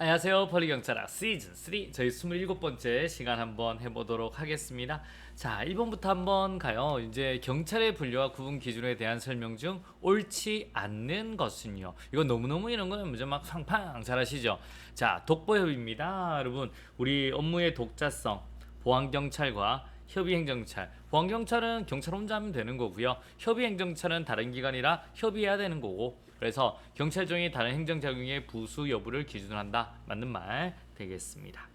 안녕하세요. 폴리경찰학 시즌3 저희 27번째 시간 한번 해보도록 하겠습니다. 자, 1번부터 한번 가요. 이제 경찰의 분류와 구분 기준에 대한 설명 중 옳지 않는 것은요. 이거 너무너무 이런 거는 이제 막 팡팡 잘 아시죠? 자, 독보협입니다. 여러분, 우리 업무의 독자성, 보안경찰과 협의행정찰. 보안경찰은 경찰 혼자 하면 되는 거고요. 협의행정찰은 다른 기관이라 협의해야 되는 거고. 그래서 경찰청이 다른 행정작용의 부수 여부를 기준으로 한다. 맞는 말 되겠습니다.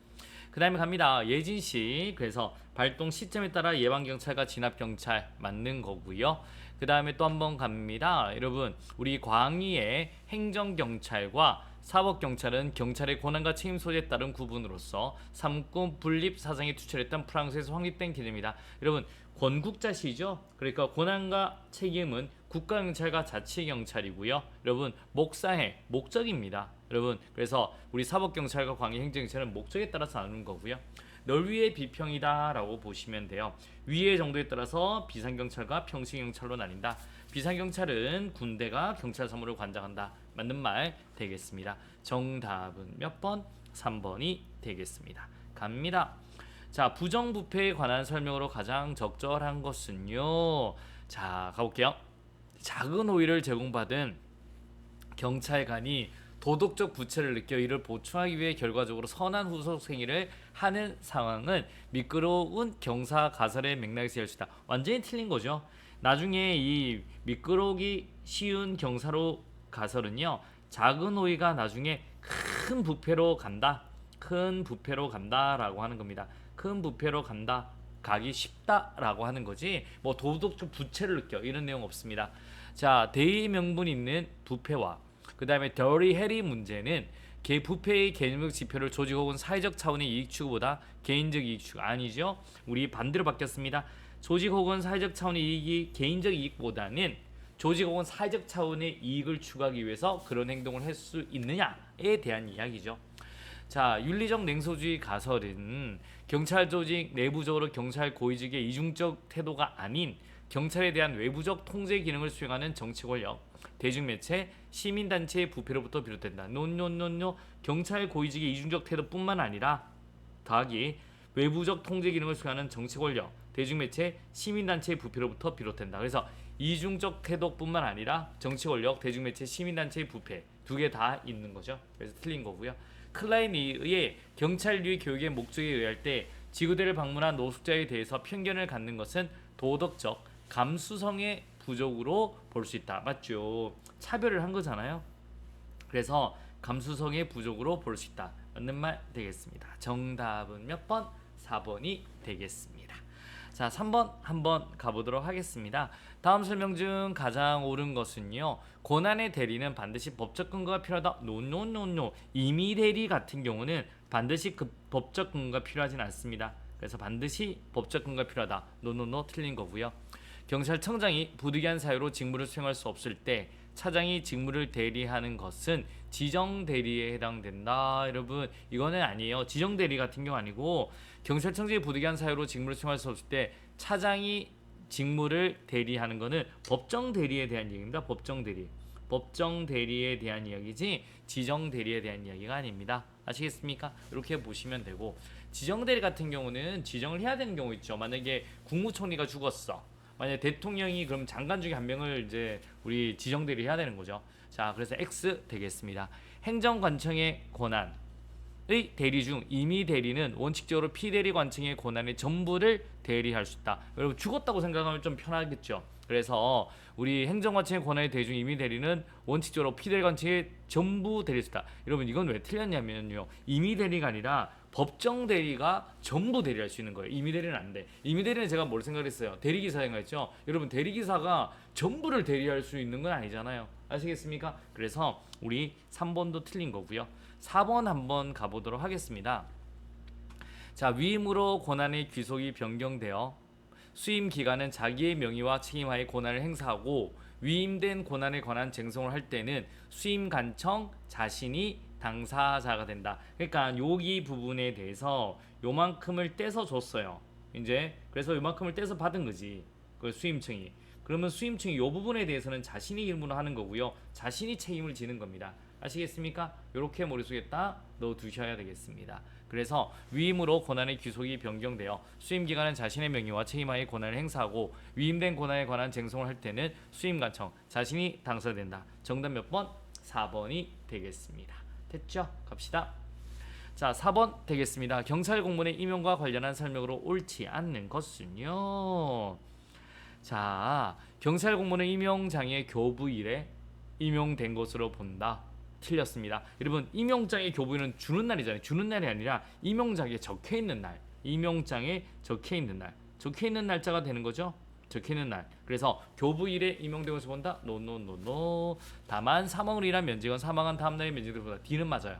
그 다음에 갑니다. 예진씨. 그래서 발동 시점에 따라 예방경찰과 진압경찰 맞는 거고요. 그 다음에 또 한번 갑니다. 여러분, 우리 광의의 행정경찰과 사법경찰은 경찰의 권한과 책임 소재에 따른 구분으로서 삼권 분립 사상이 투철했던 프랑스에서 확립된 개념이다. 여러분, 권국자시죠? 그러니까 권한과 책임은 국가경찰과 자치경찰이고요. 여러분, 목사해 목적입니다. 여러분, 그래서 우리 사법경찰과 광해행정경찰은 목적에 따라서 나누는 거고요. 널 위의 비평이다 라고 보시면 돼요. 위의 정도에 따라서 비상경찰과 평시경찰로 나뉜다. 비상경찰은 군대가 경찰 사무를 관장한다. 맞는 말 되겠습니다. 정답은 몇 번? 3번이 되겠습니다. 갑니다. 자, 부정부패에 관한 설명으로 가장 적절한 것은요. 자, 가볼게요. 작은 호의를 제공받은 경찰관이 도덕적 부채를 느껴 이를 보충하기 위해 결과적으로 선한 후속 행위를 하는 상황은 미끄러운 경사 가설의 맥락에서 열 수 있다. 완전히 틀린 거죠. 나중에 이 미끄러기 쉬운 경사로 가설은요, 작은 호의가 나중에 큰 부패로 간다. 큰 부패로 간다라고 하는 겁니다. 큰 부패로 간다. 가기 쉽다라고 하는 거지. 뭐 도덕적 부채를 느껴 이런 내용 없습니다. 자, 대의 명분 있는 부패와 그 다음에 더리 해리 문제는 부패의 개념적 지표를 조직 혹은 사회적 차원의 이익 추구보다 개인적 이익 추구 아니죠. 우리 반대로 바뀌었습니다. 조직 혹은 사회적 차원의 이익이 개인적 이익보다는 조직 혹은 사회적 차원의 이익을 추구하기 위해서 그런 행동을 할 수 있느냐에 대한 이야기죠. 자, 윤리적 냉소주의 가설은 경찰 조직 내부적으로 경찰 고위직의 이중적 태도가 아닌 경찰에 대한 외부적 통제 기능을 수행하는 정치 권력, 대중매체, 시민단체의 부패로부터 비롯된다. 노노노노 경찰 고위직의 이중적 태도뿐만 아니라 더하기 외부적 통제 기능을 수행하는 정치 권력, 대중매체, 시민단체의 부패로부터 비롯된다. 그래서 이중적 태도뿐만 아니라 정치 권력, 대중매체, 시민단체의 부패 두 개 다 있는 거죠. 그래서 틀린 거고요. 클라인의 경찰류의 교육의 목적에 의할 때 지구대를 방문한 노숙자에 대해서 편견을 갖는 것은 도덕적 감수성의 부족으로 볼 수 있다. 맞죠? 차별을 한 거잖아요. 그래서 감수성의 부족으로 볼 수 있다. 맞는 말 되겠습니다. 정답은 몇 번? 4번이 되겠습니다. 자, 3번 한번 가보도록 하겠습니다. 다음 설명 중 가장 옳은 것은요, 고난의 대리는 반드시 법적 근거가 필요하다. 노노노노. 임의 대리 같은 경우는 반드시 그 법적 근거가 필요하진 않습니다. 그래서 반드시 법적 근거가 필요하다. 노노노 틀린 거고요. 경찰청장이 부득이한 사유로 직무를 수행할 수 없을 때 차장이 직무를 대리하는 것은 지정 대리에 해당된다. 여러분, 이거는 아니에요. 지정 대리 같은 경우 아니고 경찰청장이 부득이한 사유로 직무를 수행할 수 없을 때 차장이 직무를 대리하는 것은 법정 대리에 대한 얘기입니다. 법정 대리. 법정 대리에 대한 이야기지 지정 대리에 대한 이야기가 아닙니다. 아시겠습니까? 이렇게 보시면 되고, 지정 대리 같은 경우는 지정을 해야 되는 경우 있죠. 만약에 국무총리가 죽었어. 만약 대통령이 그럼 장관 중에 한 명을 이제 우리 지정 대리 해야 되는 거죠. 자, 그래서 X 되겠습니다. 행정관청의 권한의 대리 중 임의 대리는 원칙적으로 피대리 관청의 권한의 전부를 대리할 수 있다. 여러분, 죽었다고 생각하면 좀 편하겠죠. 그래서 우리 행정관청의 권한의 대리 중 임의 대리는 원칙적으로 피대리 관청의 전부 대리할 수 있다. 여러분, 이건 왜 틀렸냐면요, 임의 대리가 아니라 법정 대리가 전부 대리할 수 있는 거예요. 임의 대리는 안 돼. 임의 대리는 제가 뭘 생각했어요? 대리기사 생각했죠. 여러분, 대리기사가 전부를 대리할 수 있는 건 아니잖아요. 아시겠습니까? 그래서 우리 3번도 틀린 거고요. 4번 한번 가보도록 하겠습니다. 자, 위임으로 권한의 귀속이 변경되어 수임 기관은 자기의 명의와 책임하에 권한을 행사하고 위임된 권한에 관한 쟁송을 할 때는 수임 관청 자신이 당사자가 된다. 그러니까 여기 부분에 대해서 요만큼을 떼서 줬어요. 이제 그래서 요만큼을 떼서 받은 거지. 그 수임청이. 그러면 수임청이 요 부분에 대해서는 자신이 일문을 하는 거고요. 자신이 책임을 지는 겁니다. 아시겠습니까? 이렇게 머릿속에 딱 넣어두셔야 되겠습니다. 그래서 위임으로 권한의 귀속이 변경되어 수임기관은 자신의 명의와 책임하에 권한을 행사하고 위임된 권한에 관한 쟁송을 할 때는 수임관청 자신이 당사된다. 정답 몇 번? 4번이 되겠습니다. 됐죠? 갑시다. 자, 4번 되겠습니다. 경찰 공무원의 임용과 관련한 설명으로 옳지 않는 것은요. 자, 경찰 공무원의 임용장의 교부일에 임용된 것으로 본다. 틀렸습니다. 여러분, 임용장의 교부일은 주는 날이잖아요. 주는 날이 아니라 임용장에 적혀있는 날. 임용장에 적혀있는 날. 적혀있는 날짜가 되는 거죠. 적혀있는 날. 그래서 교부일에 임용된 것을 본다. 노노노노. 다만 사망으로 인한 면직은 사망한 다음날의 면직들보다 D는 맞아요.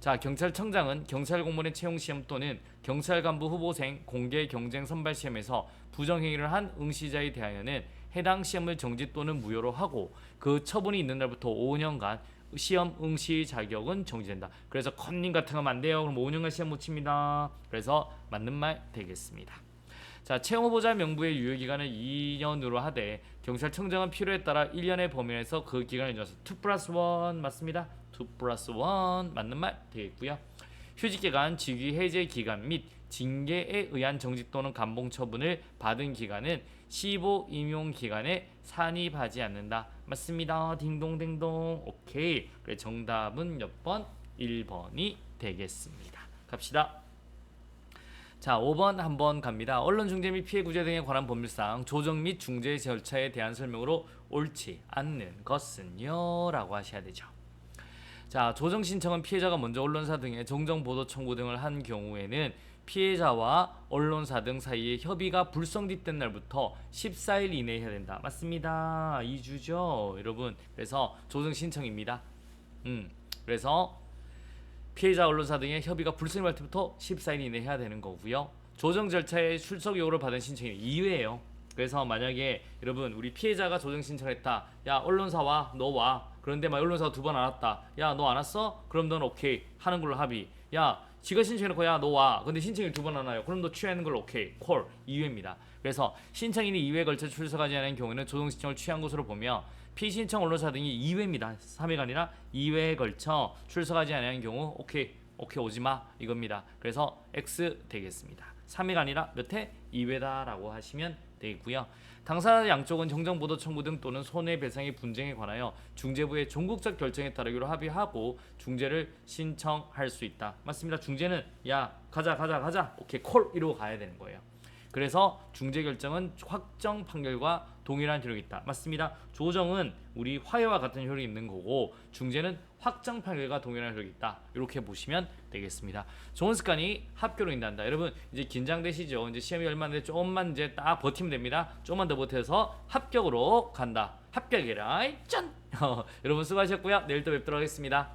자, 경찰청장은 경찰 공무원의 채용 시험 또는 경찰 간부 후보생 공개 경쟁 선발 시험에서 부정행위를 한 응시자에 대하여는 해당 시험을 정지 또는 무효로 하고 그 처분이 있는 날부터 5년간 시험 응시 자격은 정지된다. 그래서 컨닝 같은 거 안 돼요. 그럼 5년간 시험 못 칩니다. 그래서 맞는 말 되겠습니다. 자, 채용 후보자 명부의 유효 기간을 2년으로 하되 경찰청장은 필요에 따라 1년의 범위 내에서 그 기간을 연장해서 2+1 맞습니다. 2+1 맞는 말 되겠고요. 휴직 기간, 직위 해제 기간 및 징계에 의한 정직 또는 감봉 처분을 받은 기간은 시보 임용 기간에 산입하지 않는다. 맞습니다. 딩동댕동. 오케이. 그래, 정답은 몇 번? 1번이 되겠습니다. 갑시다. 자, 5번 한번 갑니다. 언론 중재 및 피해 구제 등에 관한 법률상 조정 및 중재 절차에 대한 설명으로 옳지 않는 것은요 라고 하셔야 되죠. 자, 조정 신청은 피해자가 먼저 언론사 등에 정정 보도 청구 등을 한 경우에는 피해자와 언론사 등 사이에 협의가 불성립된 날부터 14일 이내에 해야 된다. 맞습니다. 2주죠 여러분. 그래서 조정 신청입니다. 그래서 피해자 언론사 등의 협의가 불성립할 때부터 14일 이내에 해야 되는 거고요. 조정 절차에 출석 요구를 받은 신청이 2회예요. 그래서 만약에 여러분 우리 피해자가 조정 신청했다. 야, 언론사 와. 너 와. 그런데 막 언론사가 2번 안 왔다. 야, 너 안 왔어? 그럼 넌 오케이. 하는 걸로 합의. 야, 지가 신청해놓고 야, 너 와. 근데 신청이 2번 안 와요. 그럼 너 취하는 걸로 오케이. 콜. 2회입니다. 그래서 신청인이 2회에 걸쳐 출석하지 않은 경우에는 조정 신청을 취한 것으로 보며 피신청 언론사 등이 2회입니다. 3회가 아니라 2회에 걸쳐 출석하지 않은 경우 오케이 오지마 이겁니다. 그래서 X 되겠습니다. 3회가 아니라 몇 회? 2회다라고 하시면 되겠고요. 당사자 양쪽은 정정보도 청구 등 또는 손해배상의 분쟁에 관하여 중재부의 종국적 결정에 따르기로 합의하고 중재를 신청할 수 있다. 맞습니다. 중재는 야 가자 오케이 콜 이러고 가야 되는 거예요. 그래서 중재 결정은 확정 판결과 동일한 효력이 있다. 맞습니다. 조정은 우리 화해와 같은 효력이 있는 거고 중재는 확정 판결과 동일한 효력이 있다. 이렇게 보시면 되겠습니다. 좋은 습관이 합격으로 인도한다. 여러분 이제 긴장되시죠? 이제 시험이 얼마 안 돼. 조금만 이제 딱 버티면 됩니다. 조금만 더 버텨서 합격으로 간다. 합격이라 짠! 여러분 수고하셨고요. 내일 또 뵙도록 하겠습니다.